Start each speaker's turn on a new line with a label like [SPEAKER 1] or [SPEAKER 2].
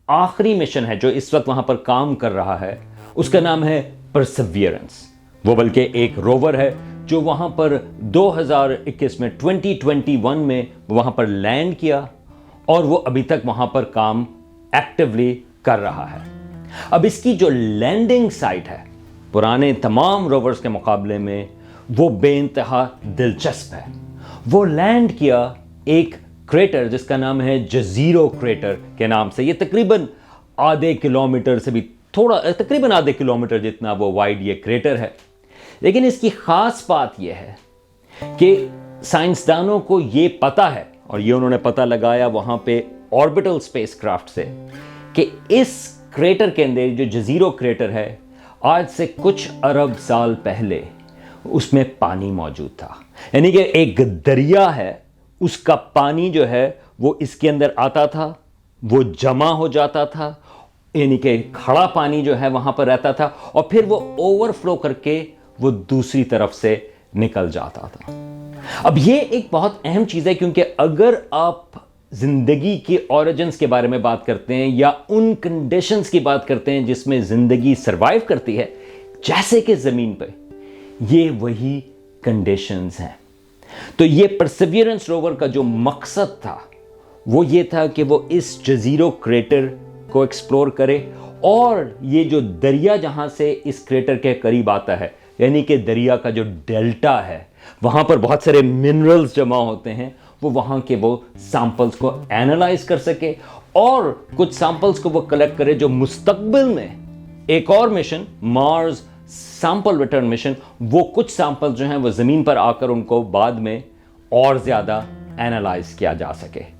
[SPEAKER 1] آخری مشن ہے جو اس وقت وہاں پر کام کر رہا ہے اس کا نام ہے پرسیویرنس. وہ بلکہ ایک روور ہے جو وہاں پر 2021 میں 2021 میں وہاں پر لینڈ کیا اور وہ ابھی تک وہاں پر کام ایکٹیولی کر رہا ہے. اب اس کی جو لینڈنگ سائٹ ہے پرانے تمام روورز کے مقابلے میں وہ بے انتہا دلچسپ ہے. وہ لینڈ کیا ایک کریٹر جس کا نام ہے جزیرو کریٹر کے نام سے. یہ تقریباً آدھے کلومیٹر سے بھی تقریباً آدھے کلومیٹر جتنا وہ وائڈ یہ کریٹر ہے. لیکن اس کی خاص بات یہ ہے کہ سائنسدانوں کو یہ پتا ہے اور یہ انہوں نے پتہ لگایا وہاں پہ آربیٹل اسپیس کرافٹ سے کہ اس کریٹر کے اندر جو جزیرو کریٹر ہے آج سے کچھ ارب سال پہلے اس میں پانی موجود تھا. یعنی کہ ایک دریا ہے اس کا پانی جو ہے وہ اس کے اندر آتا تھا, وہ جمع ہو جاتا تھا, یعنی کہ کھڑا پانی جو ہے وہاں پر رہتا تھا اور پھر وہ اوور فلو کر کے وہ دوسری طرف سے نکل جاتا تھا. اب یہ ایک بہت اہم چیز ہے کیونکہ اگر آپ زندگی کے اوریجنز کے بارے میں بات کرتے ہیں یا ان کنڈیشنز کی بات کرتے ہیں جس میں زندگی سروائیو کرتی ہے جیسے کہ زمین پہ, یہ وہی کنڈیشنز ہیں. تو یہ پرسیویرنس روور کا جو مقصد تھا وہ یہ تھا کہ وہ اس جزیرو کریٹر کو ایکسپلور کرے اور یہ جو دریا جہاں سے اس کریٹر کے قریب آتا ہے یعنی کہ دریا کا جو ڈیلٹا ہے وہاں پر بہت سارے منرلز جمع ہوتے ہیں, وہ وہاں کے وہ سیمپلز کو اینالائز کر سکے اور کچھ سیمپلز کو وہ کلیکٹ کرے جو مستقبل میں ایک اور مشن مارس سیمپل ریٹرن مشن وہ کچھ سیمپل جو ہیں وہ زمین پر آ کر ان کو بعد میں اور زیادہ اینالائز کیا جا سکے.